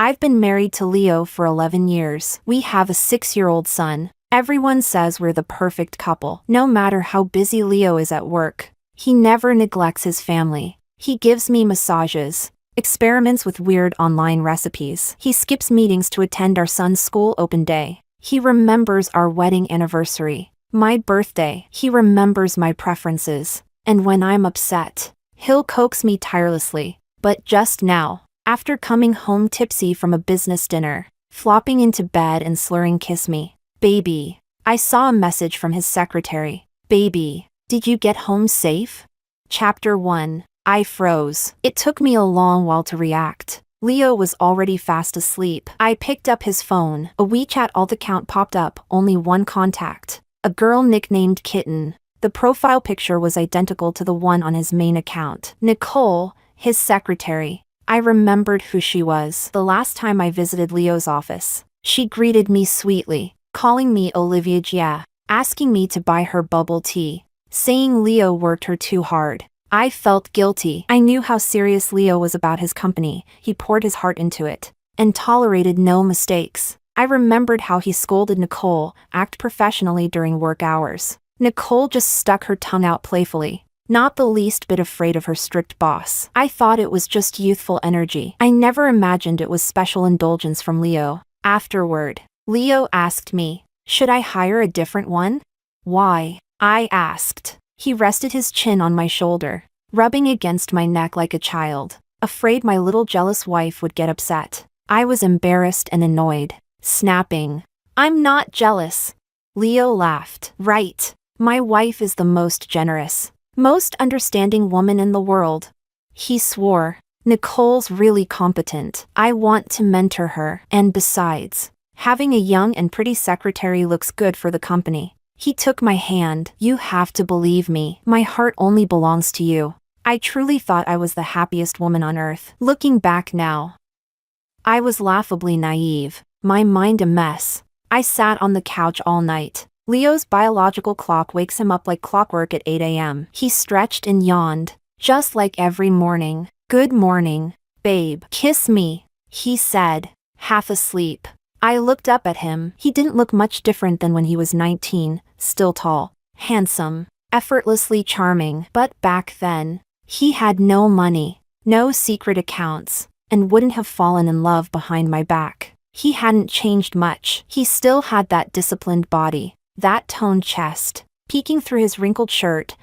I've been married to Leo for 11 years. We have a 6-year-old son. Everyone says we're the perfect couple. No matter how busy Leo is at work, he never neglects his family. He gives me massages, experiments with weird online recipes. He skips meetings to attend our son's school open day. He remembers our wedding anniversary, my birthday. He remembers my preferences. And when I'm upset, he'll coax me tirelessly. But just now, after coming home tipsy from a business dinner, flopping into bed and slurring "kiss me, baby," I saw a message from his secretary. "Baby, did you get home safe?" Chapter 1. I froze. It took me a long while to react. Leo was already fast asleep. I picked up his phone. A WeChat alt account popped up, only one contact. A girl nicknamed Kitten. The profile picture was identical to the one on his main account. Nicole, his secretary. I remembered who she was. The last time I visited Leo's office, she greeted me sweetly, calling me Olivia Jia, asking me to buy her bubble tea, saying Leo worked her too hard. I felt guilty. I knew how serious Leo was about his company. He poured his heart into it, and tolerated no mistakes. I remembered how he scolded Nicole, act professionally during work hours. Nicole just stuck her tongue out playfully, not the least bit afraid of her strict boss. I thought it was just youthful energy. I never imagined it was special indulgence from Leo. Afterward, Leo asked me, should I hire a different one? Why? I asked. He rested his chin on my shoulder, rubbing against my neck like a child, afraid my little jealous wife would get upset. I was embarrassed and annoyed, snapping, "I'm not jealous." Leo laughed. "Right. My wife is the most generous, most understanding woman in the world." He swore, "Nicole's really competent. I want to mentor her. And besides, having a young and pretty secretary looks good for the company." He took my hand. "You have to believe me. My heart only belongs to you." I truly thought I was the happiest woman on earth. Looking back now, I was laughably naive, my mind a mess. I sat on the couch all night. Leo's biological clock wakes him up like clockwork at 8 a.m. He stretched and yawned, just like every morning. "Good morning, babe. Kiss me," he said, half asleep. I looked up at him. He didn't look much different than when he was 19, still tall, handsome, effortlessly charming. But back then, he had no money, no secret accounts, and wouldn't have fallen in love behind my back. He hadn't changed much. He still had that disciplined body, that toned chest, peeking through his wrinkled shirt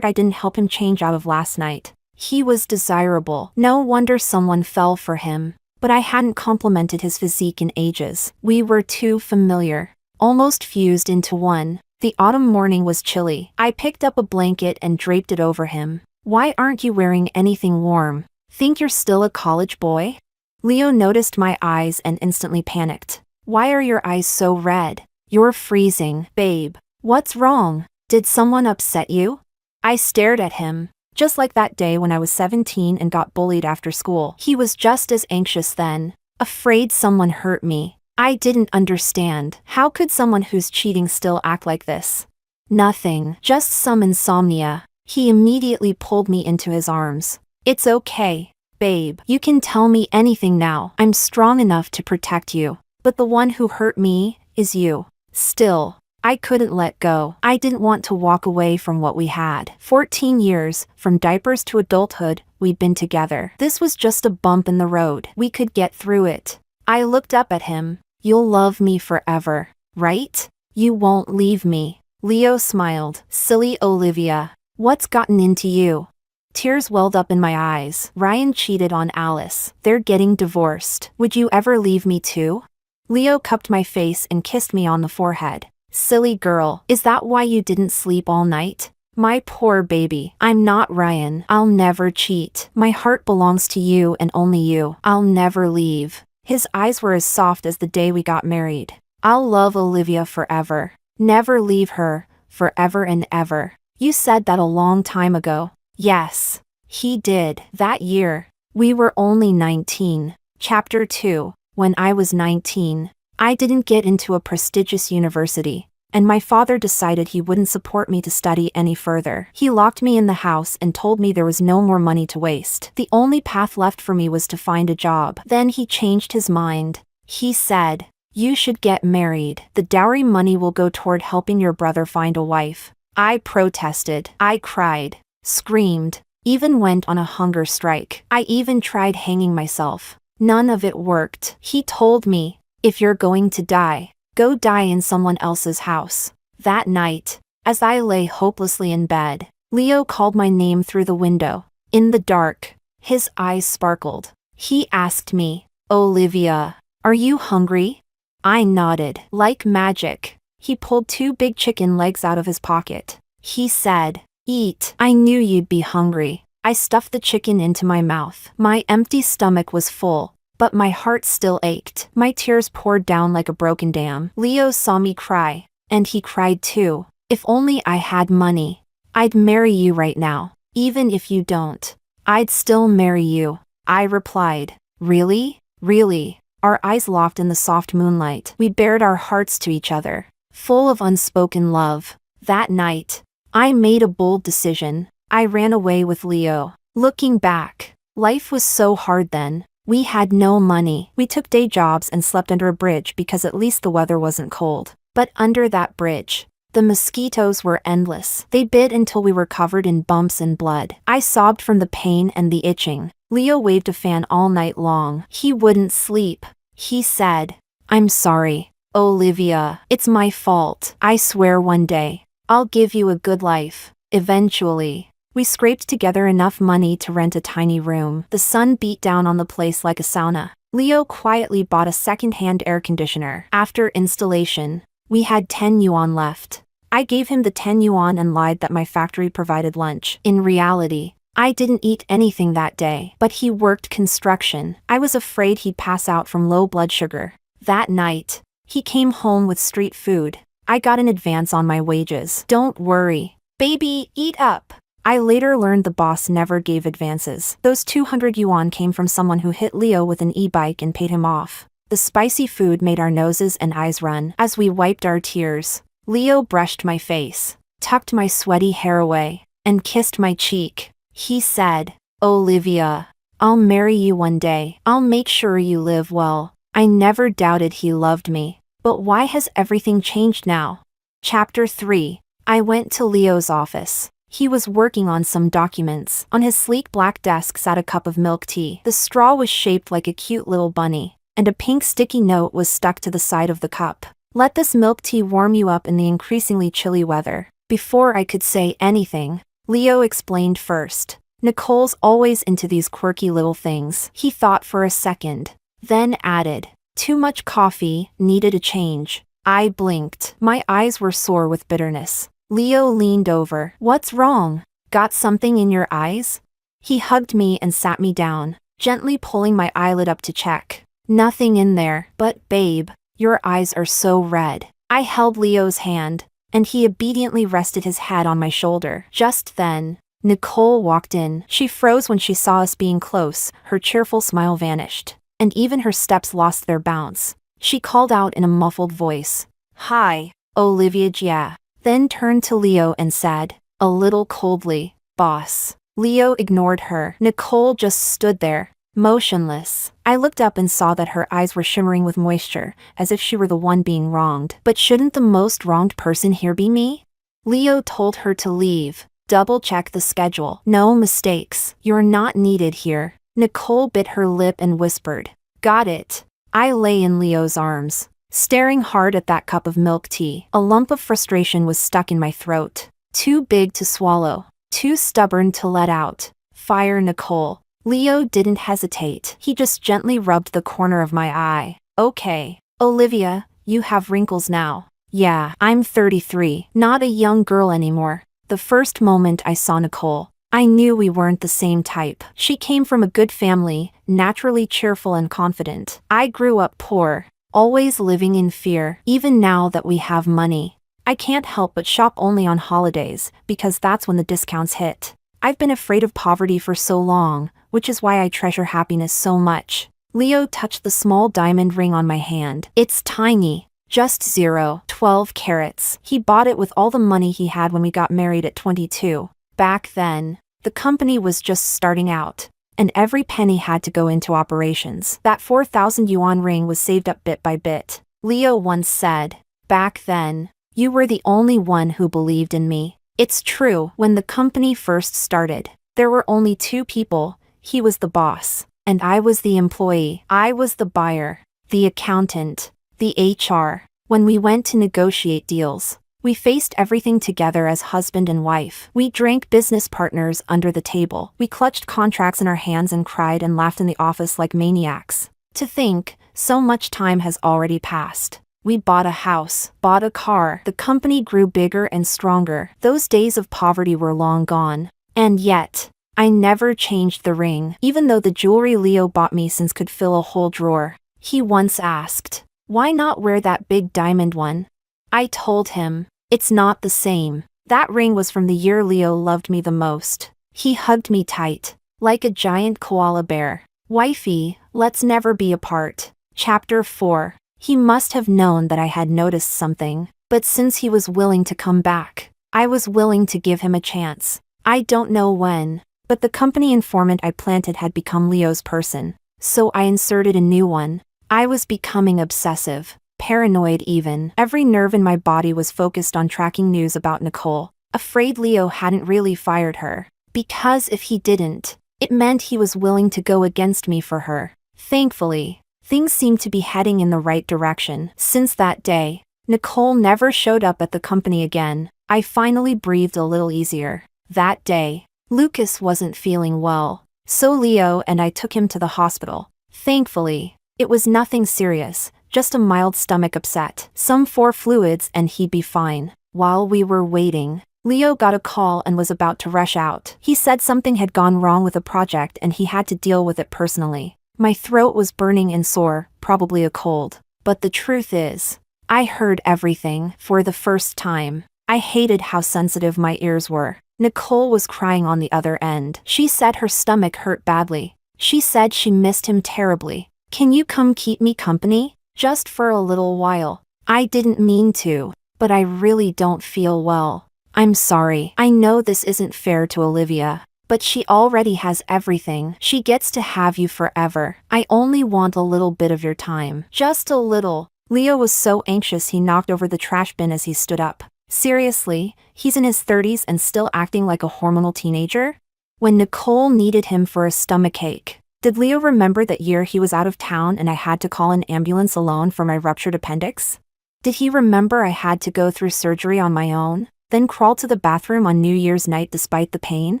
I didn't help him change out of last night. He was desirable. No wonder someone fell for him. But I hadn't complimented his physique in ages. We were too familiar, almost fused into one. The autumn morning was chilly. I picked up a blanket and draped it over him. "Why aren't you wearing anything warm? Think you're still a college boy?" Leo noticed my eyes and instantly panicked. "Why are your eyes so red? You're freezing." "Babe, what's wrong? Did someone upset you?" I stared at him, just like that day when I was 17 and got bullied after school. He was just as anxious then, afraid someone hurt me. I didn't understand. How could someone who's cheating still act like this? "Nothing, just some insomnia." He immediately pulled me into his arms. "It's okay, babe. You can tell me anything now. I'm strong enough to protect you. But the one who hurt me is you." Still, I couldn't let go. I didn't want to walk away from what we had. 14 years, from diapers to adulthood, we'd been together. This was just a bump in the road. We could get through it. I looked up at him. "You'll love me forever, right? You won't leave me." Leo smiled. "Silly Olivia. What's gotten into you?" Tears welled up in my eyes. "Ryan cheated on Alice. They're getting divorced. Would you ever leave me too?" Leo cupped my face and kissed me on the forehead. "Silly girl, is that why you didn't sleep all night? My poor baby. I'm not Ryan. I'll never cheat. My heart belongs to you and only you. I'll never leave." His eyes were as soft as the day we got married. "I'll love Olivia forever. Never leave her, forever and ever." "You said that a long time ago." "Yes, he did. That year, we were only 19. Chapter 2. When I was 19, I didn't get into a prestigious university. and my father decided he wouldn't support me to study any further. He locked me in the house and told me there was no more money to waste. The only path left for me was to find a job. Then he changed his mind. He said, "You should get married. The dowry money will go toward helping your brother find a wife." I protested. I cried, screamed, even went on a hunger strike. I even tried hanging myself. None of it worked. He told me, "If you're going to die, go die in someone else's house." That night, as I lay hopelessly in bed, Leo called my name through the window. In the dark, his eyes sparkled. He asked me, "Olivia, are you hungry?" I nodded. Like magic, he pulled 2 big chicken legs out of his pocket. He said, "Eat." I knew you'd be hungry. I stuffed the chicken into my mouth. My empty stomach was full, but my heart still ached. My tears poured down like a broken dam. Leo saw me cry, and he cried too. "If only I had money. I'd marry you right now. Even if you don't, I'd still marry you." I replied, "Really? Really?" Our eyes locked in the soft moonlight. We bared our hearts to each other, full of unspoken love. That night, I made a bold decision. I ran away with Leo. Looking back, life was so hard then. We had no money. We took day jobs and slept under a bridge because at least the weather wasn't cold. But under that bridge, the mosquitoes were endless. They bit until we were covered in bumps and blood. I sobbed from the pain and the itching. Leo waved a fan all night long. He wouldn't sleep. He said, "I'm sorry, Olivia. It's my fault. I swear one day, I'll give you a good life." Eventually, we scraped together enough money to rent a tiny room. The sun beat down on the place like a sauna. Leo quietly bought a second-hand air conditioner. After installation, we had 10 yuan left. I gave him the 10 yuan and lied that my factory provided lunch. In reality, I didn't eat anything that day, but he worked construction. I was afraid he'd pass out from low blood sugar. That night, he came home with street food. I got an advance on my wages. "Don't worry, baby, eat up." I later learned the boss never gave advances. Those 200 yuan came from someone who hit Leo with an e-bike and paid him off. The spicy food made our noses and eyes run. As we wiped our tears, Leo brushed my face, tucked my sweaty hair away, and kissed my cheek. He said, "Olivia, I'll marry you one day. I'll make sure you live well." I never doubted he loved me. But why has everything changed now? Chapter 3. I went to Leo's office. He was working on some documents. On his sleek black desk sat a cup of milk tea. The straw was shaped like a cute little bunny, and a pink sticky note was stuck to the side of the cup. "Let this milk tea warm you up in the increasingly chilly weather." Before I could say anything, Leo explained first. "Nicole's always into these quirky little things." He thought for a second, then added, "Too much coffee, needed a change." I blinked. My eyes were sore with bitterness. Leo leaned over. "What's wrong? Got something in your eyes?" He hugged me and sat me down, gently pulling my eyelid up to check. "Nothing in there, but babe, your eyes are so red." I held Leo's hand, and he obediently rested his head on my shoulder. Just then, Nicole walked in. She froze when she saw us being close. Her cheerful smile vanished, and even her steps lost their bounce. She called out in a muffled voice, "Hi, Olivia Jia," then turned to Leo and said, a little coldly, "Boss." Leo ignored her. Nicole just stood there, motionless. I looked up and saw that her eyes were shimmering with moisture, as if she were the one being wronged. But shouldn't the most wronged person here be me? Leo told her to leave. "Double-check the schedule. No mistakes. You're not needed here." Nicole bit her lip and whispered, "Got it." I lay in Leo's arms, staring hard at that cup of milk tea. A lump of frustration was stuck in my throat. Too big to swallow, too stubborn to let out. Fire Nicole. Leo didn't hesitate. He just gently rubbed the corner of my eye. "Okay, Olivia, you have wrinkles now." "Yeah, I'm 33, not a young girl anymore." The first moment I saw Nicole, I knew we weren't the same type. She came from a good family, naturally cheerful and confident. I grew up poor, always living in fear. Even now that we have money, I can't help but shop only on holidays, because that's when the discounts hit. I've been afraid of poverty for so long, which is why I treasure happiness so much. Leo touched the small diamond ring on my hand. "It's tiny, Just 12 carats. He bought it with all the money he had when we got married at 22. Back then, the company was just starting out, and every penny had to go into operations. That 4,000 yuan ring was saved up bit by bit. Leo once said, "Back then, you were the only one who believed in me." It's true, when the company first started, there were only two people. He was the boss, and I was the employee. I was the buyer, the accountant, the HR. When we went to negotiate deals, we faced everything together as husband and wife. We drank business partners under the table. We clutched contracts in our hands and cried and laughed in the office like maniacs. To think, so much time has already passed. We bought a house, bought a car. The company grew bigger and stronger. Those days of poverty were long gone. And yet, I never changed the ring, even though the jewelry Leo bought me since could fill a whole drawer. He once asked, "Why not wear that big diamond one?" I told him, "It's not the same." That ring was from the year Leo loved me the most. He hugged me tight, like a giant koala bear. "Wifey, let's never be apart." Chapter 4. He must have known that I had noticed something, but since he was willing to come back, I was willing to give him a chance. I don't know when, but the company informant I planted had become Leo's person, so I inserted a new one. I was becoming obsessive, paranoid even. Every nerve in my body was focused on tracking news about Nicole, afraid Leo hadn't really fired her. Because if he didn't, it meant he was willing to go against me for her. Thankfully, things seemed to be heading in the right direction. Since that day, Nicole never showed up at the company again. I finally breathed a little easier. That day, Lucas wasn't feeling well, so Leo and I took him to the hospital. Thankfully, it was nothing serious, just a mild stomach upset, some 4 fluids and he'd be fine. While we were waiting, Leo got a call and was about to rush out. He said something had gone wrong with a project and he had to deal with it personally. My throat was burning and sore, probably a cold. But the truth is, I heard everything for the first time. I hated how sensitive my ears were. Nicole was crying on the other end. She said her stomach hurt badly. She said she missed him terribly. "Can you come keep me company? Just for a little while." I didn't mean to, but I really don't feel well. I'm sorry. I know this isn't fair to Olivia, but she already has everything. She gets to have you forever. I only want a little bit of your time. Just a little. Leo was so anxious he knocked over the trash bin as he stood up. Seriously, he's in his 30s and still acting like a hormonal teenager? When Nicole needed him for a stomachache, did Leo remember that year he was out of town and I had to call an ambulance alone for my ruptured appendix? Did he remember I had to go through surgery on my own, then crawl to the bathroom on New Year's night despite the pain?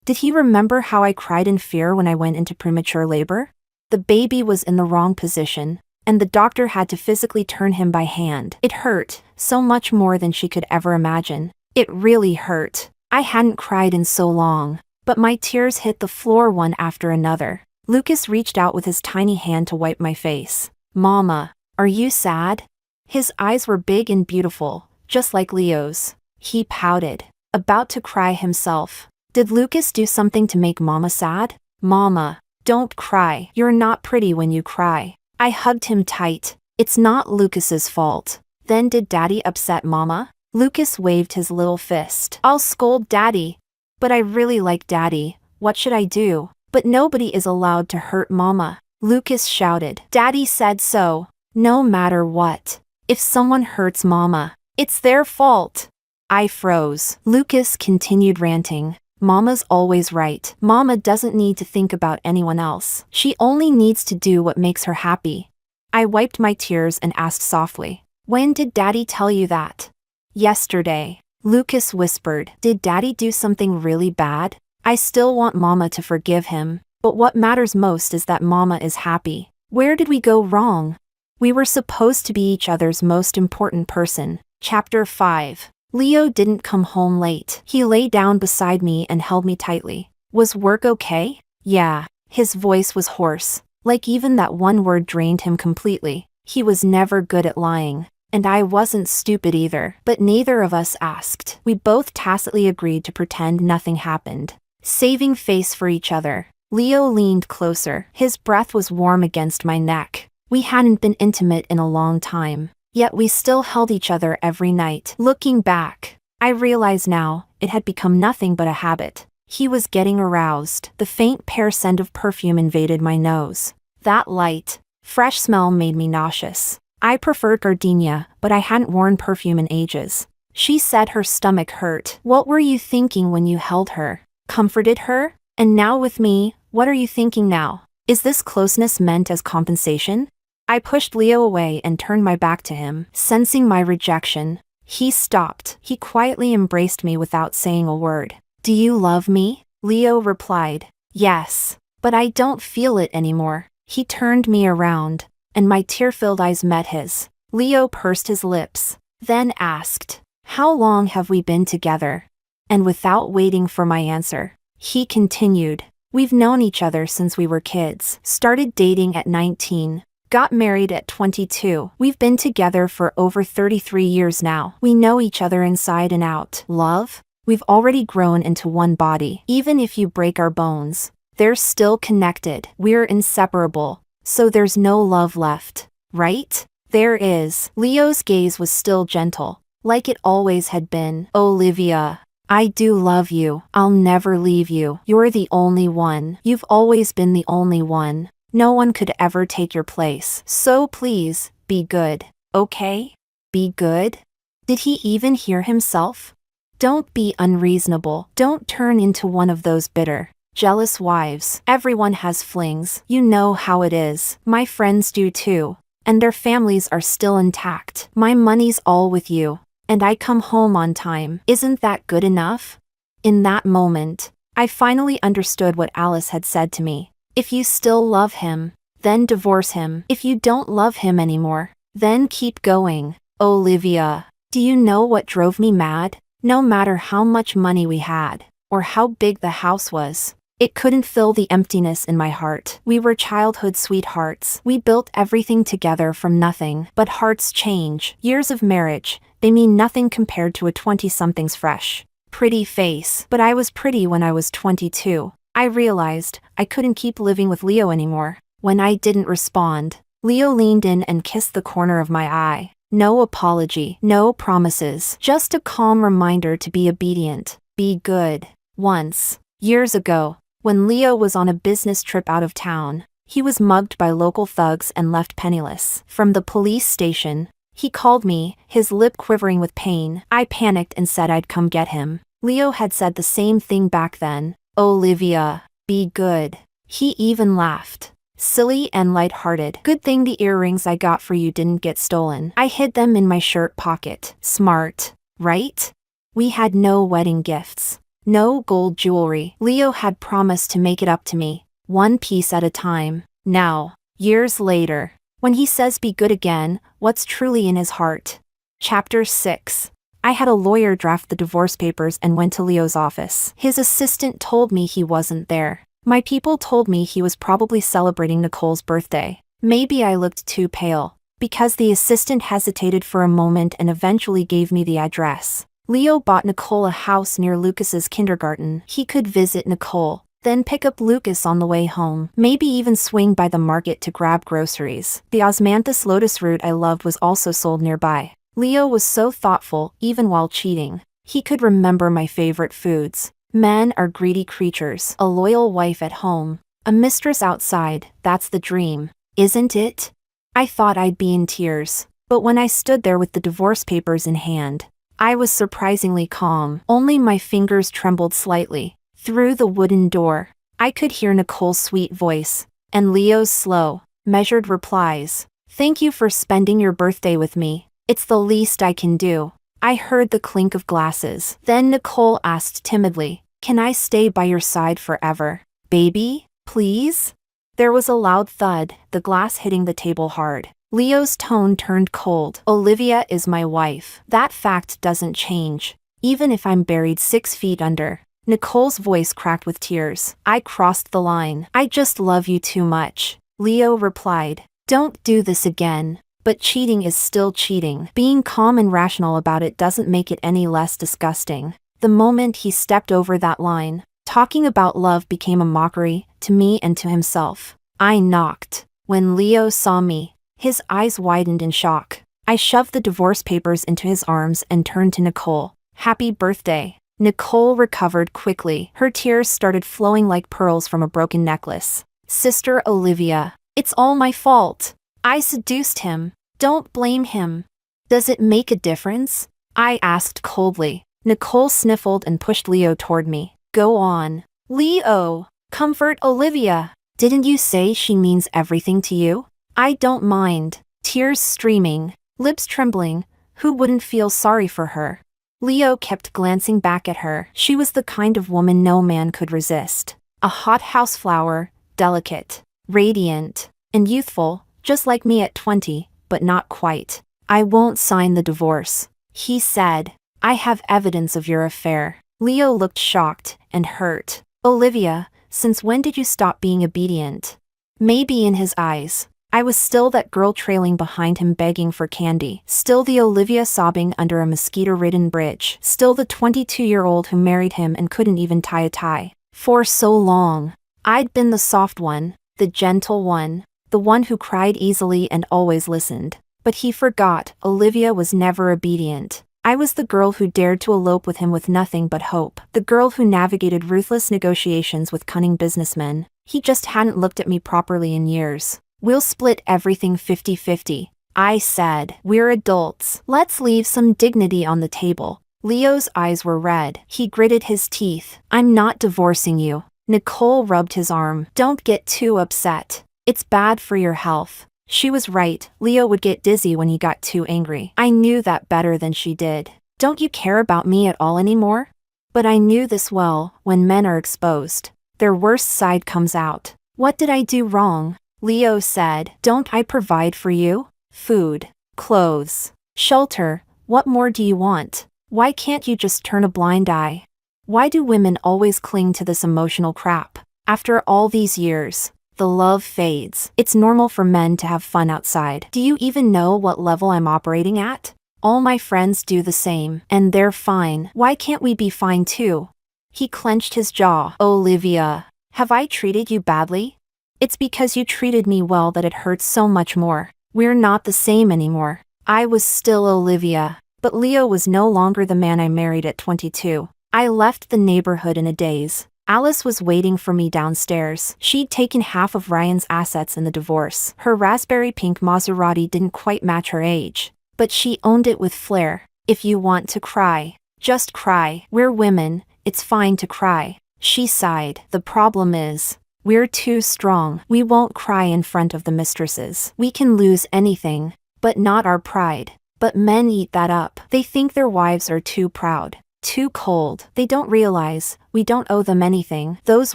Did he remember how I cried in fear when I went into premature labor? The baby was in the wrong position, and the doctor had to physically turn him by hand. It hurt, so much more than she could ever imagine. It really hurt. I hadn't cried in so long, but my tears hit the floor one after another. Lucas reached out with his tiny hand to wipe my face. "Mama, are you sad?" His eyes were big and beautiful, just like Leo's. He pouted, about to cry himself. Did Lucas do something to make Mama sad? "Mama, don't cry. You're not pretty when you cry." I hugged him tight. "It's not Lucas's fault." Then did Daddy upset Mama? Lucas waved his little fist. "I'll scold Daddy." "But I really like Daddy. What should I do?" "But nobody is allowed to hurt Mama." Lucas shouted. "Daddy said so. No matter what. If someone hurts Mama, it's their fault." I froze. Lucas continued ranting. "Mama's always right. Mama doesn't need to think about anyone else. She only needs to do what makes her happy." I wiped my tears and asked softly, "When did Daddy tell you that?" "Yesterday." Lucas whispered. "Did Daddy do something really bad?" I still want Mama to forgive him, but what matters most is that Mama is happy. Where did we go wrong? We were supposed to be each other's most important person. Chapter 5. Leo didn't come home late. He lay down beside me and held me tightly. "Was work okay?" "Yeah." His voice was hoarse, like even that one word drained him completely. He was never good at lying. And I wasn't stupid either. But neither of us asked. We both tacitly agreed to pretend nothing happened. Saving face for each other. Leo leaned closer. His breath was warm against my neck. We hadn't been intimate in a long time, Yet we still held each other every night. Looking back, I realize now, it had become nothing but a habit. He was getting aroused. The faint pear scent of perfume invaded my nose. That light, fresh smell made me nauseous. I preferred gardenia, but I hadn't worn perfume in ages. She said her stomach hurt. What were you thinking when you held her? Comforted her? And now with me, what are you thinking now? Is this closeness meant as compensation? I pushed Leo away and turned my back to him, sensing my rejection. He stopped. He quietly embraced me without saying a word. Do you love me? Leo replied. Yes, but I don't feel it anymore. He turned me around, and my tear-filled eyes met his. Leo pursed his lips, then asked, How long have we been together? And without waiting for my answer, he continued, We've known each other since we were kids, started dating at 19, got married at 22. We've been together for over 33 years now. We know each other inside and out. Love? We've already grown into one body. Even if you break our bones, they're still connected. We're inseparable. So there's no love left, right? There is. Leo's gaze was still gentle, like it always had been. Olivia, I do love you. I'll never leave you. You're the only one. You've always been the only one. No one could ever take your place. So please, be good, okay? Be good? Did he even hear himself? Don't be unreasonable. Don't turn into one of those bitter, jealous wives. Everyone has flings. You know how it is. My friends do too. And their families are still intact. My money's all with you. And I come home on time. Isn't that good enough? In that moment, I finally understood what Alice had said to me. If you still love him, then divorce him. If you don't love him anymore, then keep going. Olivia, do you know what drove me mad? No matter how much money we had, or how big the house was, it couldn't fill the emptiness in my heart. We were childhood sweethearts. We built everything together from nothing. But hearts change. Years of marriage, they mean nothing compared to a 20-something's fresh, pretty face. But I was pretty when I was 22. I realized I couldn't keep living with Leo anymore. When I didn't respond, Leo leaned in and kissed the corner of my eye. No apology, no promises, just a calm reminder to be obedient, be good. Once, years ago, when Leo was on a business trip out of town, he was mugged by local thugs and left penniless. From the police station, he called me, his lip quivering with pain. I panicked and said I'd come get him. Leo had said the same thing back then. Olivia, be good. He even laughed. Silly and light-hearted. Good thing the earrings I got for you didn't get stolen. I hid them in my shirt pocket. Smart, right? We had no wedding gifts. No gold jewelry. Leo had promised to make it up to me, one piece at a time. Now, years later, when he says be good again, what's truly in his heart? Chapter 6. I had a lawyer draft the divorce papers and went to Leo's office. His assistant told me he wasn't there. My people told me he was probably celebrating Nicole's birthday. Maybe I looked too pale, because the assistant hesitated for a moment and eventually gave me the address. Leo bought Nicole a house near Lucas's kindergarten. He could visit Nicole, then pick up Lucas on the way home, maybe even swing by the market to grab groceries. The osmanthus lotus root I loved was also sold nearby. Leo was so thoughtful, even while cheating. He could remember my favorite foods. Men are greedy creatures. A loyal wife at home, a mistress outside, that's the dream, isn't it? I thought I'd be in tears, but when I stood there with the divorce papers in hand, I was surprisingly calm. Only my fingers trembled slightly. Through the wooden door, I could hear Nicole's sweet voice, and Leo's slow, measured replies. Thank you for spending your birthday with me. It's the least I can do. I heard the clink of glasses. Then Nicole asked timidly, Can I stay by your side forever? Baby, please? There was a loud thud, the glass hitting the table hard. Leo's tone turned cold. Olivia is my wife. That fact doesn't change, even if I'm buried 6 feet under. Nicole's voice cracked with tears. I crossed the line. I just love you too much. Leo replied. Don't do this again. But cheating is still cheating. Being calm and rational about it doesn't make it any less disgusting. The moment he stepped over that line, talking about love became a mockery, to me and to himself. I knocked. When Leo saw me, his eyes widened in shock. I shoved the divorce papers into his arms and turned to Nicole. Happy birthday. Nicole recovered quickly. Her tears started flowing like pearls from a broken necklace. Sister Olivia, it's all my fault. I seduced him. Don't blame him. Does it make a difference? I asked coldly. Nicole sniffled and pushed Leo toward me. Go on. Leo, comfort Olivia. Didn't you say she means everything to you? I don't mind. Tears streaming, lips trembling. Who wouldn't feel sorry for her? Leo kept glancing back at her. She was the kind of woman no man could resist. A hothouse flower, delicate, radiant, and youthful, just like me at 20, but not quite. I won't sign the divorce, he said. I have evidence of your affair. Leo looked shocked and hurt. Olivia, since when did you stop being obedient? Maybe in his eyes, I was still that girl trailing behind him begging for candy, still the Olivia sobbing under a mosquito-ridden bridge, still the 22-year-old who married him and couldn't even tie a tie. For so long, I'd been the soft one, the gentle one, the one who cried easily and always listened. But he forgot, Olivia was never obedient. I was the girl who dared to elope with him with nothing but hope, the girl who navigated ruthless negotiations with cunning businessmen. He just hadn't looked at me properly in years. We'll split everything 50-50. I said, we're adults. Let's leave some dignity on the table. Leo's eyes were red. He gritted his teeth. I'm not divorcing you. Nicole rubbed his arm. Don't get too upset. It's bad for your health. She was right. Leo would get dizzy when he got too angry. I knew that better than she did. Don't you care about me at all anymore? But I knew this well. When men are exposed, their worst side comes out. What did I do wrong? Leo said, don't I provide for you? Food, clothes, shelter, what more do you want? Why can't you just turn a blind eye? Why do women always cling to this emotional crap? After all these years, the love fades. It's normal for men to have fun outside. Do you even know what level I'm operating at? All my friends do the same, and they're fine. Why can't we be fine too? He clenched his jaw. Olivia, have I treated you badly? It's because you treated me well that it hurts so much more. We're not the same anymore. I was still Olivia, but Leo was no longer the man I married at 22. I left the neighborhood in a daze. Alice was waiting for me downstairs. She'd taken half of Ryan's assets in the divorce. Her raspberry pink Maserati didn't quite match her age, but she owned it with flair. If you want to cry, just cry. We're women, it's fine to cry. She sighed. The problem is, we're too strong. We won't cry in front of the mistresses. We can lose anything, but not our pride. But men eat that up. They think their wives are too proud, too cold. They don't realize we don't owe them anything. Those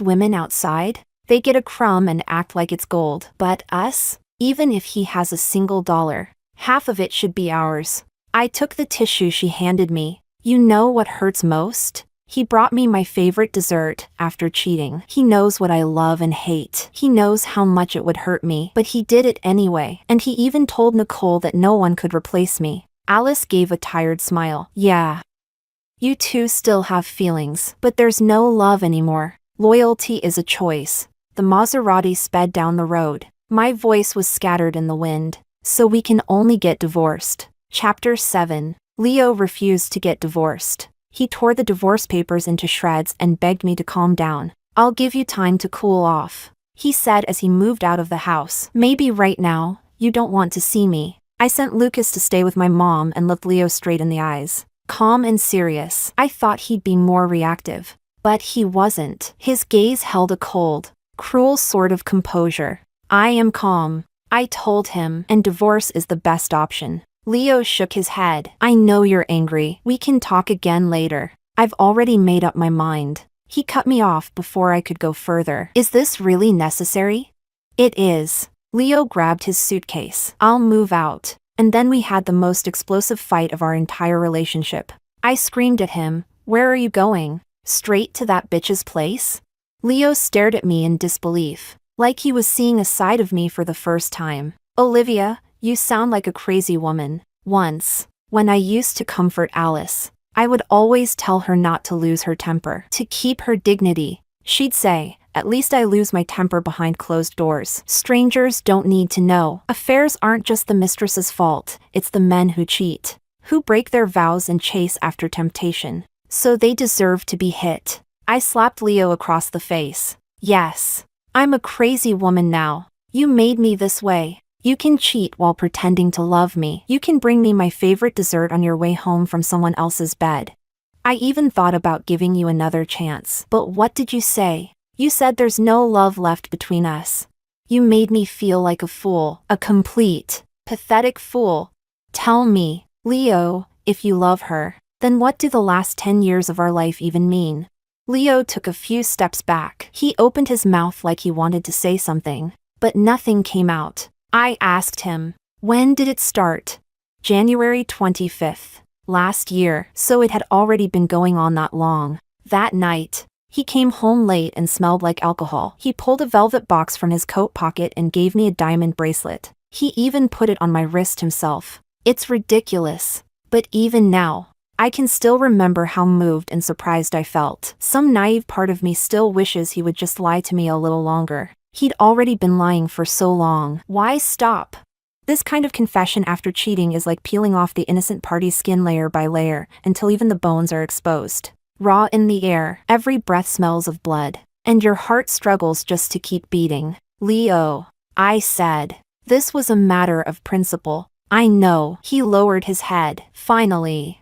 women outside, they get a crumb and act like it's gold. But us, even if he has a single dollar, half of it should be ours. I took the tissue she handed me. You know what hurts most? He brought me my favorite dessert after cheating. He knows what I love and hate. He knows how much it would hurt me, but he did it anyway. And he even told Nicole that no one could replace me. Alice gave a tired smile. Yeah. You two still have feelings, but there's no love anymore. Loyalty is a choice. The Maserati sped down the road. My voice was scattered in the wind. So we can only get divorced. Chapter 7. Leo refused to get divorced. He tore the divorce papers into shreds and begged me to calm down. I'll give you time to cool off, he said as he moved out of the house. Maybe right now, you don't want to see me. I sent Lucas to stay with my mom and looked Leo straight in the eyes. Calm and serious. I thought he'd be more reactive. But he wasn't. His gaze held a cold, cruel sort of composure. I am calm, I told him, and divorce is the best option. Leo shook his head. I know you're angry. We can talk again later. I've already made up my mind. He cut me off before I could go further. Is this really necessary? It is. Leo grabbed his suitcase. I'll move out. And then we had the most explosive fight of our entire relationship. I screamed at him. Where are you going? Straight to that bitch's place? Leo stared at me in disbelief, like he was seeing a side of me for the first time. Olivia, you sound like a crazy woman. Once, when I used to comfort Alice, I would always tell her not to lose her temper, to keep her dignity. She'd say, At least I lose my temper behind closed doors. Strangers don't need to know. Affairs aren't just the mistress's fault, it's the men who cheat, who break their vows and chase after temptation. So they deserve to be hit. I slapped Leo across the face. Yes. I'm a crazy woman now. You made me this way. You can cheat while pretending to love me. You can bring me my favorite dessert on your way home from someone else's bed. I even thought about giving you another chance. But what did you say? You said there's no love left between us. You made me feel like a fool, a complete, pathetic fool. Tell me, Leo, if you love her, then what do the last 10 years of our life even mean? Leo took a few steps back. He opened his mouth like he wanted to say something, but nothing came out. I asked him, when did it start? January 25th. Last year, so it had already been going on that long. That night, he came home late and smelled like alcohol. He pulled a velvet box from his coat pocket and gave me a diamond bracelet. He even put it on my wrist himself. It's ridiculous. But even now, I can still remember how moved and surprised I felt. Some naive part of me still wishes he would just lie to me a little longer. He'd already been lying for so long. Why stop? This kind of confession after cheating is like peeling off the innocent party's skin layer by layer until even the bones are exposed. Raw in the air, every breath smells of blood, and your heart struggles just to keep beating. Leo, I said. This was a matter of principle. I know. He lowered his head. Finally.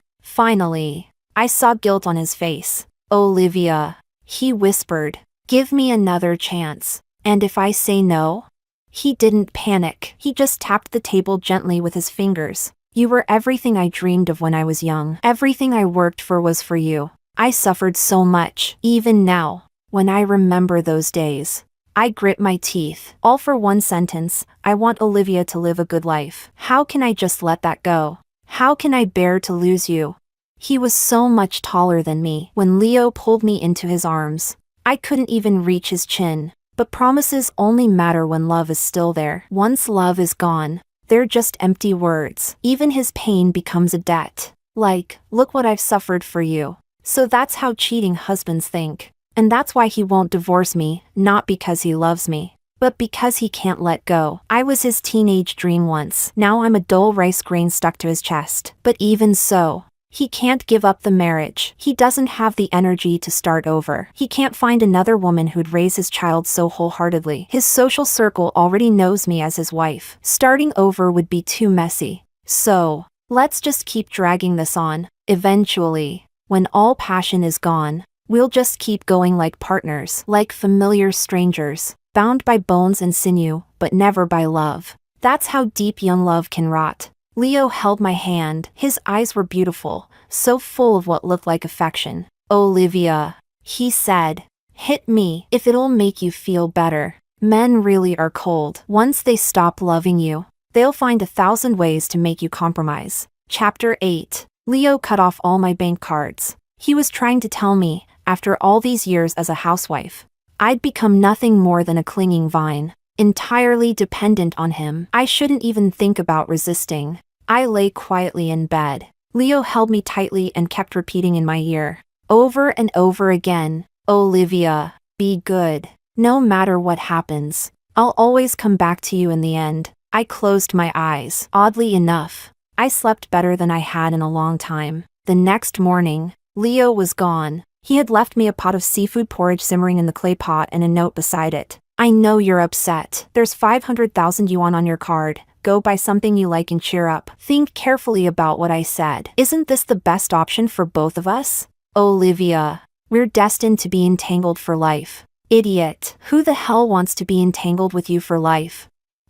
I saw guilt on his face. Olivia, he whispered, give me another chance. And if I say no? He didn't panic. He just tapped the table gently with his fingers. You were everything I dreamed of when I was young. Everything I worked for was for you. I suffered so much. Even now, when I remember those days, I grit my teeth. All for one sentence. I want Olivia to live a good life. How can I just let that go? How can I bear to lose you? He was so much taller than me. When Leo pulled me into his arms, I couldn't even reach his chin. But promises only matter when love is still there. Once love is gone, they're just empty words. Even his pain becomes a debt. Like, look what I've suffered for you. So that's how cheating husbands think. And that's why he won't divorce me, not because he loves me, but because he can't let go. I was his teenage dream once. Now I'm a dull rice grain stuck to his chest. But even so, he can't give up the marriage. He doesn't have the energy to start over. He can't find another woman who'd raise his child so wholeheartedly. His social circle already knows me as his wife. Starting over would be too messy. So, let's just keep dragging this on. Eventually, when all passion is gone, we'll just keep going like partners, like familiar strangers, bound by bones and sinew, but never by love. That's how deep young love can rot. Leo held my hand. His eyes were beautiful, so full of what looked like affection. Olivia, he said, hit me if it'll make you feel better. Men really are cold. Once they stop loving you, they'll find 1,000 ways to make you compromise. Chapter 8. Leo cut off all my bank cards. He was trying to tell me, after all these years as a housewife, I'd become nothing more than a clinging vine. Entirely dependent on him. I shouldn't even think about resisting. I lay quietly in bed. Leo held me tightly and kept repeating in my ear, over and over again, Olivia, be good. No matter what happens, I'll always come back to you in the end. I closed my eyes. Oddly enough, I slept better than I had in a long time. The next morning, Leo was gone. He had left me a pot of seafood porridge simmering in the clay pot and a note beside it. I know you're upset. There's 500,000 yuan on your card. Go buy something you like and cheer up. Think carefully about what I said. Isn't this the best option for both of us? Olivia, we're destined to be entangled for life. Idiot. Who the hell wants to be entangled with you for life?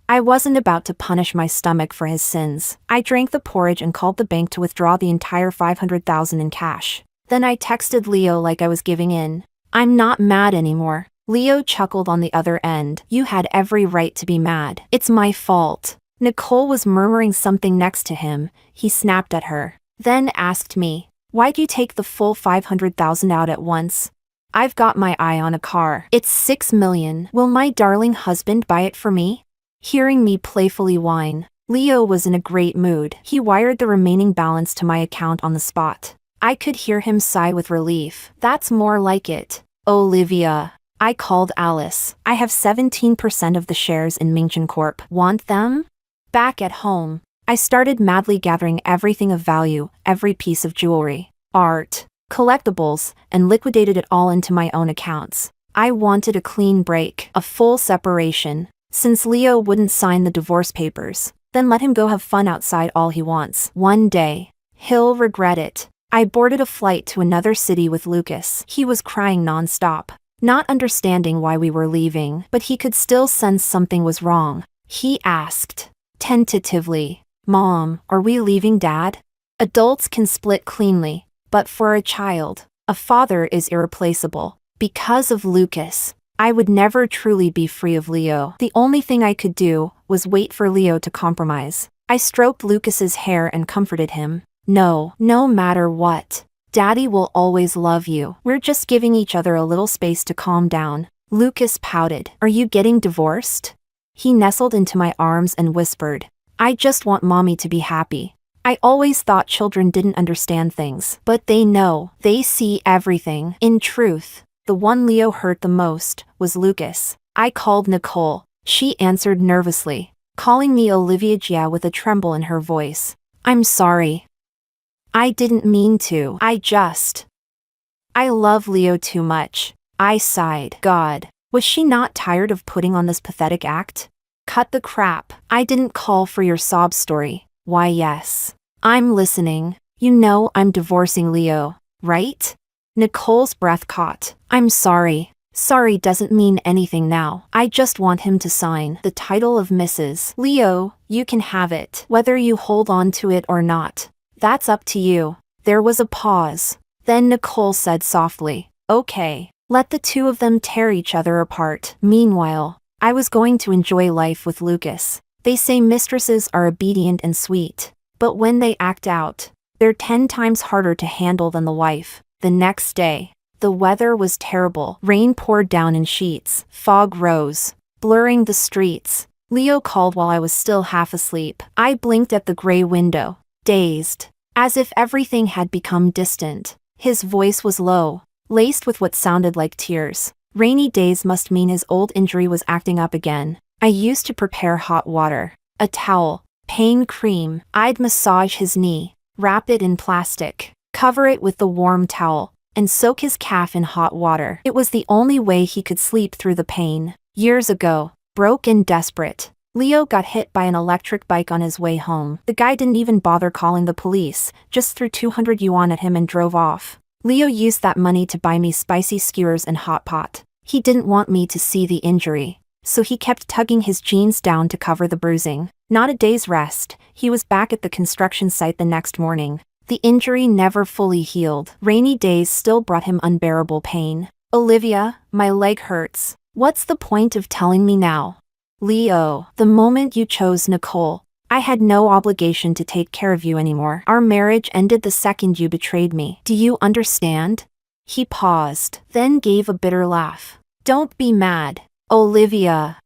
I wasn't about to punish my stomach for his sins. I drank the porridge and called the bank to withdraw the entire 500,000 in cash. Then I texted Leo like I was giving in. I'm not mad anymore. Leo chuckled on the other end. You had every right to be mad. It's my fault. Nicole was murmuring something next to him. He snapped at her. Then asked me, why'd you take the full 500,000 out at once? I've got my eye on a car. It's 6 million. Will my darling husband buy it for me? Hearing me playfully whine, Leo was in a great mood. He wired the remaining balance to my account on the spot. I could hear him sigh with relief. That's more like it. Olivia, I called Alice. I have 17% of the shares in Mingchen Corp. Want them? Back at home, I started madly gathering everything of value, every piece of jewelry, art, collectibles, and liquidated it all into my own accounts. I wanted a clean break, a full separation. Since Leo wouldn't sign the divorce papers, then let him go have fun outside all he wants. One day, he'll regret it. I boarded a flight to another city with Lucas. He was crying nonstop, not understanding why we were leaving, but he could still sense something was wrong. He asked, tentatively, "Mom, are we leaving Dad?" Adults can split cleanly, but for a child, a father is irreplaceable. Because of Lucas, I would never truly be free of Leo. The only thing I could do was wait for Leo to compromise. I stroked Lucas's hair and comforted him. No matter what, Daddy will always love you. We're just giving each other a little space to calm down. Lucas pouted. Are you getting divorced? He nestled into my arms and whispered, I just want Mommy to be happy. I always thought children didn't understand things, but they know. They see everything. In truth, the one Leo hurt the most was Lucas. I called Nicole. She answered nervously, calling me Olivia Jia with a tremble in her voice. I'm sorry. I didn't mean to. I love Leo too much. I sighed. God, was she not tired of putting on this pathetic act? Cut the crap. I didn't call for your sob story. Why yes. I'm listening. You know I'm divorcing Leo, right? Nicole's breath caught. I'm sorry. Sorry doesn't mean anything now. I just want him to sign the title of Mrs. Leo. You can have it, whether you hold on to it or not. That's up to you. There was a pause. Then Nicole said softly, okay, let the two of them tear each other apart. Meanwhile, I was going to enjoy life with Lucas. They say mistresses are obedient and sweet, but when they act out, they're 10 times harder to handle than the wife. The next day, the weather was terrible. Rain poured down in sheets. Fog rose, blurring the streets. Leo called while I was still half asleep. I blinked at the gray window, dazed, as if everything had become distant. His voice was low, laced with what sounded like tears. Rainy days must mean his old injury was acting up again. I used to prepare hot water, a towel, pain cream. I'd massage his knee, wrap it in plastic, cover it with the warm towel, and soak his calf in hot water. It was the only way he could sleep through the pain. Years ago, broke and desperate, Leo got hit by an electric bike on his way home. The guy didn't even bother calling the police, just threw 200 yuan at him and drove off. Leo used that money to buy me spicy skewers and hot pot. He didn't want me to see the injury, so he kept tugging his jeans down to cover the bruising. Not a day's rest, he was back at the construction site the next morning. The injury never fully healed. Rainy days still brought him unbearable pain. Olivia, my leg hurts. What's the point of telling me now? Leo, the moment you chose Nicole, I had no obligation to take care of you anymore. Our marriage ended the second you betrayed me. Do you understand? He paused, then gave a bitter laugh. Don't be mad, Olivia.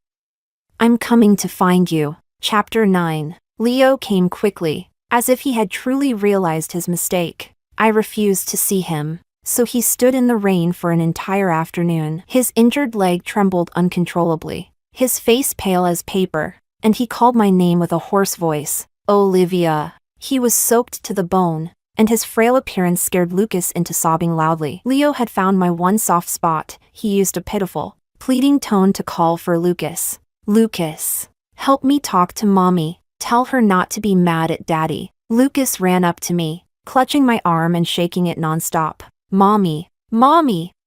I'm coming to find you. Chapter 9. Leo came quickly, as if he had truly realized his mistake. I refused to see him, so he stood in the rain for an entire afternoon. His injured leg trembled uncontrollably, his face pale as paper, and he called my name with a hoarse voice. Olivia. He was soaked to the bone, and his frail appearance scared Lucas into sobbing loudly. Leo had found my one soft spot. He used a pitiful, pleading tone to call for Lucas. Lucas, help me talk to Mommy. Tell her not to be mad at Daddy. Lucas ran up to me, clutching my arm and shaking it nonstop. Mommy,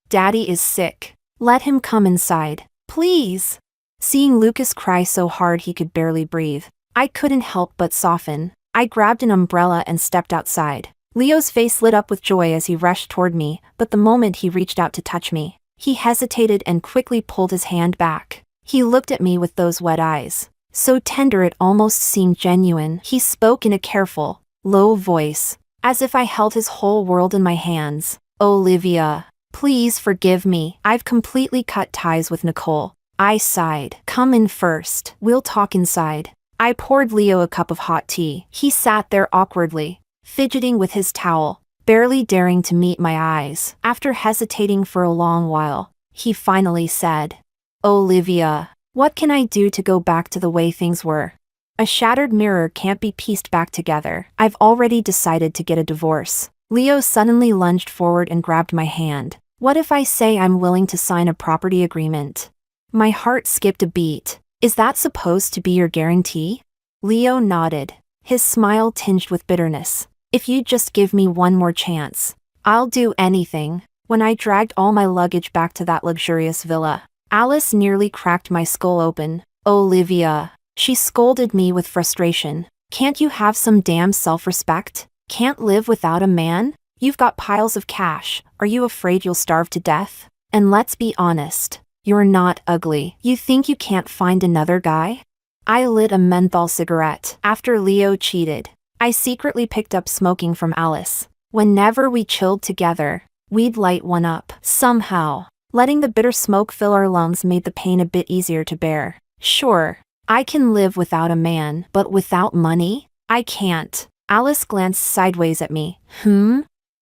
Daddy is sick. Let him come inside, please. Seeing Lucas cry so hard he could barely breathe, I couldn't help but soften. I grabbed an umbrella and stepped outside. Leo's face lit up with joy as he rushed toward me, but the moment he reached out to touch me, he hesitated and quickly pulled his hand back. He looked at me with those wet eyes, so tender it almost seemed genuine. He spoke in a careful, low voice, as if I held his whole world in my hands. Olivia, please forgive me. I've completely cut ties with Nicole. I sighed. Come in first. We'll talk inside. I poured Leo a cup of hot tea. He sat there awkwardly, fidgeting with his towel, barely daring to meet my eyes. After hesitating for a long while, he finally said. Olivia, what can I do to go back to the way things were? A shattered mirror can't be pieced back together. I've already decided to get a divorce. Leo suddenly lunged forward and grabbed my hand. What if I say I'm willing to sign a property agreement? My heart skipped a beat. Is that supposed to be your guarantee? Leo nodded, his smile tinged with bitterness. If you just give me one more chance, I'll do anything. When I dragged all my luggage back to that luxurious villa, Alice nearly cracked my skull open. Olivia, she scolded me with frustration. Can't you have some damn self-respect? Can't live without a man? You've got piles of cash. Are you afraid you'll starve to death? And let's be honest, you're not ugly. You think you can't find another guy? I lit a menthol cigarette. After Leo cheated, I secretly picked up smoking from Alice. Whenever we chilled together, we'd light one up. Somehow, letting the bitter smoke fill our lungs made the pain a bit easier to bear. Sure, I can live without a man, but without money? I can't. Alice glanced sideways at me.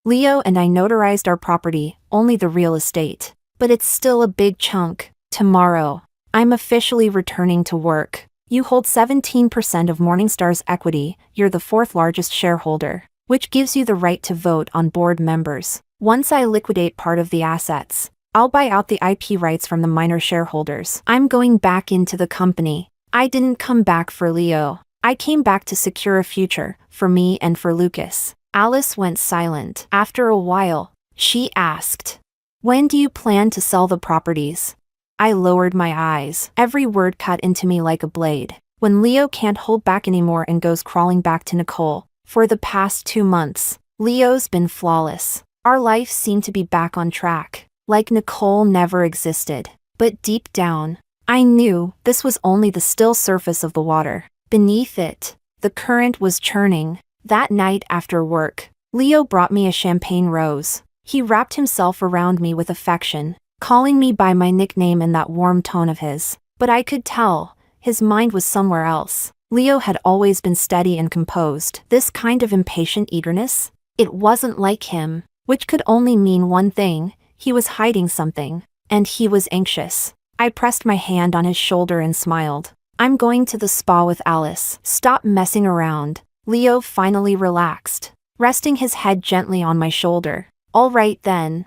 Leo and I notarized our property, only the real estate. But it's still a big chunk. Tomorrow, I'm officially returning to work. You hold 17% of Morningstar's equity. You're the fourth largest shareholder, which gives you the right to vote on board members. Once I liquidate part of the assets, I'll buy out the IP rights from the minor shareholders. I'm going back into the company. I didn't come back for Leo. I came back to secure a future, for me and for Lucas. Alice went silent. After a while, she asked, when do you plan to sell the properties? I lowered my eyes. Every word cut into me like a blade. When Leo can't hold back anymore and goes crawling back to Nicole. For the past 2 months, Leo's been flawless. Our life seemed to be back on track, like Nicole never existed. But deep down, I knew this was only the still surface of the water. Beneath it, the current was churning. That night after work, Leo brought me a champagne rose. He wrapped himself around me with affection, calling me by my nickname in that warm tone of his. But I could tell, his mind was somewhere else. Leo had always been steady and composed. This kind of impatient eagerness, it wasn't like him, which could only mean one thing: he was hiding something, and he was anxious. I pressed my hand on his shoulder and smiled. I'm going to the spa with Alice. Stop messing around. Leo finally relaxed, resting his head gently on my shoulder. All right then.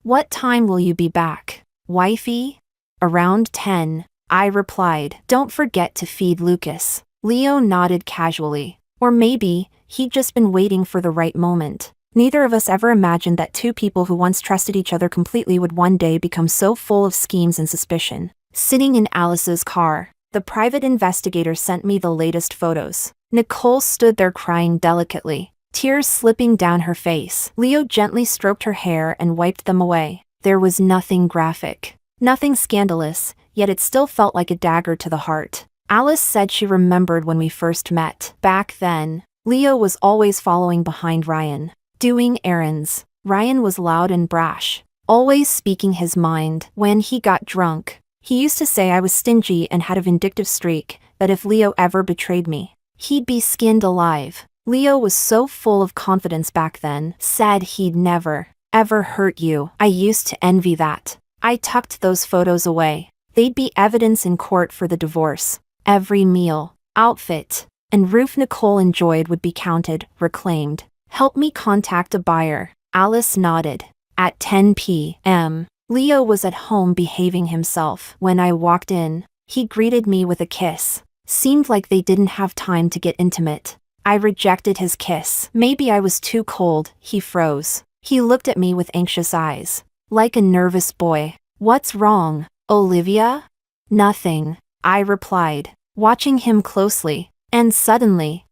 What time will you be back, wifey? Around 10, I replied. Don't forget to feed Lucas. Leo nodded casually. Or maybe, he'd just been waiting for the right moment. Neither of us ever imagined that two people who once trusted each other completely would one day become so full of schemes and suspicion. Sitting in Alice's car, the private investigator sent me the latest photos. Nicole stood there crying delicately, tears slipping down her face. Leo gently stroked her hair and wiped them away. There was nothing graphic, nothing scandalous, yet it still felt like a dagger to the heart. Alice said she remembered when we first met. Back then, Leo was always following behind Ryan, doing errands. Ryan was loud and brash, always speaking his mind. When he got drunk, he used to say I was stingy and had a vindictive streak, that if Leo ever betrayed me, he'd be skinned alive. Leo was so full of confidence back then, said he'd never, ever hurt you. I used to envy that. I tucked those photos away. They'd be evidence in court for the divorce. Every meal, outfit, and roof Nicole enjoyed would be counted, reclaimed. Help me contact a buyer. Alice nodded. At 10 p.m., Leo was at home behaving himself. When I walked in, he greeted me with a kiss. Seemed like they didn't have time to get intimate. I rejected his kiss. Maybe I was too cold. He froze. He looked at me with anxious eyes, like a nervous boy. What's wrong, Olivia? Nothing, I replied, watching him closely. And suddenly,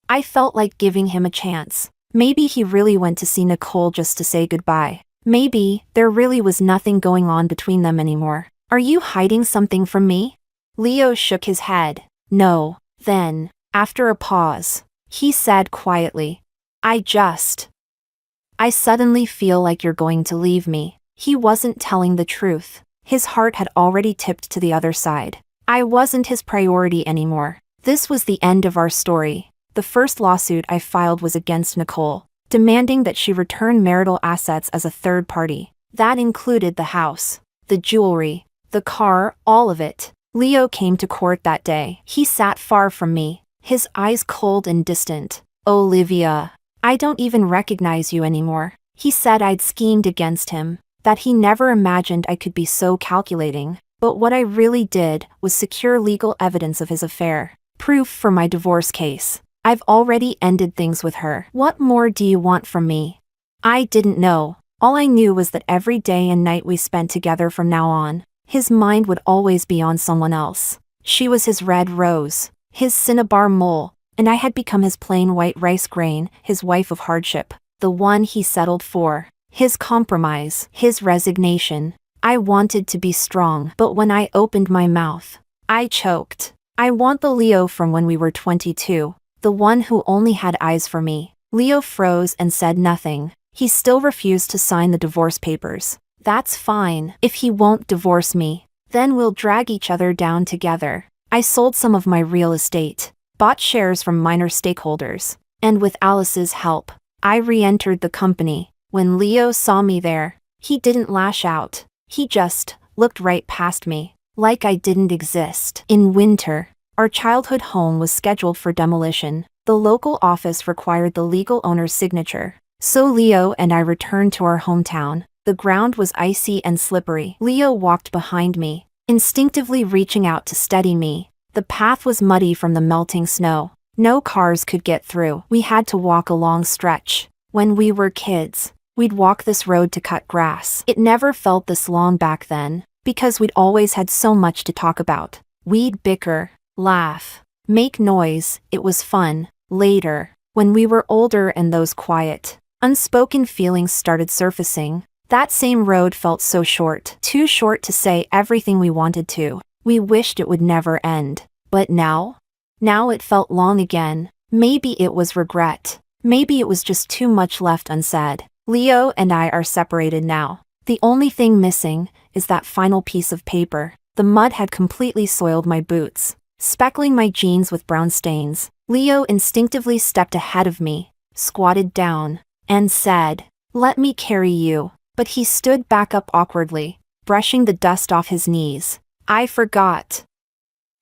I felt like giving him a chance. Maybe he really went to see Nicole just to say goodbye. Maybe there really was nothing going on between them anymore. Are you hiding something from me? Leo shook his head. No. Then, after a pause, he said quietly, I suddenly feel like you're going to leave me. He wasn't telling the truth. His heart had already tipped to the other side. I wasn't his priority anymore. This was the end of our story. The first lawsuit I filed was against Nicole, demanding that she return marital assets as a third party. That included the house, the jewelry, the car, all of it. Leo came to court that day. He sat far from me, his eyes cold and distant. "Olivia, I don't even recognize you anymore." He said I'd schemed against him, that he never imagined I could be so calculating. But what I really did was secure legal evidence of his affair. Proof for my divorce case. I've already ended things with her. What more do you want from me? I didn't know. All I knew was that every day and night we spent together from now on, his mind would always be on someone else. She was his red rose, his cinnabar mole, and I had become his plain white rice grain, his wife of hardship, the one he settled for, his compromise, his resignation. I wanted to be strong, but when I opened my mouth, I choked. I want the Leo from when we were 22, the one who only had eyes for me. Leo froze and said nothing. He still refused to sign the divorce papers. That's fine. If he won't divorce me, then we'll drag each other down together. I sold some of my real estate, bought shares from minor stakeholders, and with Alice's help, I re-entered the company. When Leo saw me there, he didn't lash out. He just looked right past me, like I didn't exist. In winter, our childhood home was scheduled for demolition. The local office required the legal owner's signature. So Leo and I returned to our hometown. The ground was icy and slippery. Leo walked behind me, instinctively reaching out to steady me. The path was muddy from the melting snow. No cars could get through. We had to walk a long stretch. When we were kids, we'd walk this road to cut grass. It never felt this long back then, because we'd always had so much to talk about. We'd bicker, laugh, make noise. It was fun. Later, when we were older and those quiet, unspoken feelings started surfacing, that same road felt so short. Too short to say everything we wanted to. We wished it would never end. But now it felt long again. Maybe it was regret. Maybe it was just too much left unsaid. Leo and I are separated now. The only thing missing is that final piece of paper. The mud had completely soiled my boots, speckling my jeans with brown stains. Leo instinctively stepped ahead of me, squatted down, and said, "Let me carry you." But he stood back up awkwardly, brushing the dust off his knees. "I forgot.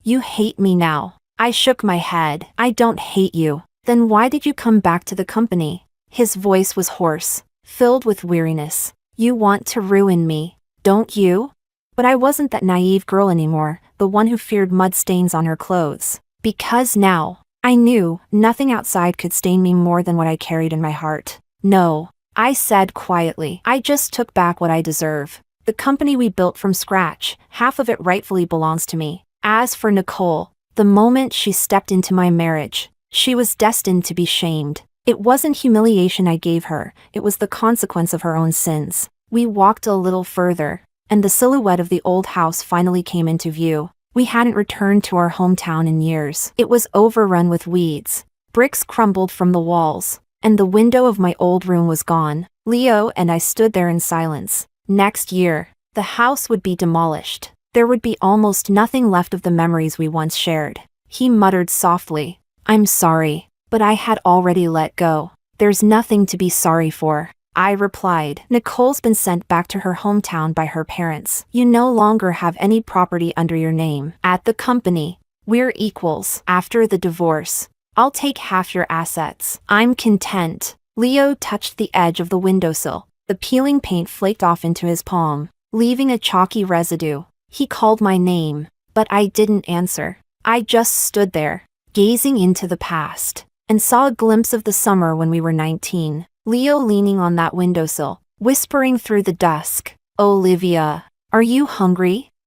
You hate me now." I shook my head. "I don't hate you." "Then why did you come back to the company?" His voice was hoarse, filled with weariness. "You want to ruin me, don't you?" But I wasn't that naive girl anymore, the one who feared mud stains on her clothes. Because now, I knew nothing outside could stain me more than what I carried in my heart. "No," I said quietly. "I just took back what I deserve. The company we built from scratch, half of it rightfully belongs to me." As for Nicole, the moment she stepped into my marriage, she was destined to be shamed. It wasn't humiliation I gave her, it was the consequence of her own sins. We walked a little further, and the silhouette of the old house finally came into view. We hadn't returned to our hometown in years. It was overrun with weeds. Bricks crumbled from the walls, and the window of my old room was gone. Leo and I stood there in silence. Next year, the house would be demolished. There would be almost nothing left of the memories we once shared. He muttered softly, "I'm sorry, but I had already let go." "There's nothing to be sorry for," I replied. "Nicole's been sent back to her hometown by her parents. You no longer have any property under your name. At the company, we're equals. After the divorce, I'll take half your assets. I'm content." Leo touched the edge of the windowsill. The peeling paint flaked off into his palm, leaving a chalky residue. He called my name, but I didn't answer. I just stood there, gazing into the past, and saw a glimpse of the summer when we were 19. Leo leaning on that windowsill, whispering through the dusk, "Olivia, are you hungry?"